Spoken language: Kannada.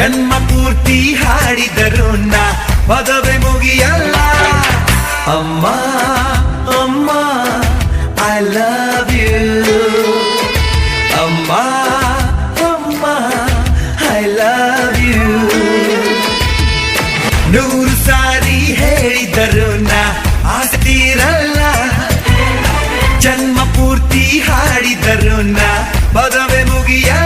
ಜನ್ಮ ಪೂರ್ತಿ ಹಾಡಿದರು ನಾ ಪದವೇ ಮುಗಿಯಲ್ಲ. ಅಮ್ಮ ಅಮ್ಮ ಐ ಲವ್ ಯು, ಅಮ್ಮ ಅಮ್ಮ ಐ ಲವ್ ಯು. 100 ಸಾರಿ ಹೇಳಿದರು ನಾ ಆಸೆ ತೀರಲ್ಲ. ಜನ್ಮ ಪೂರ್ತಿ ಹಾಡಿದರು ನಾ ಪದವೇ ಮುಗಿಯಲ್ಲ.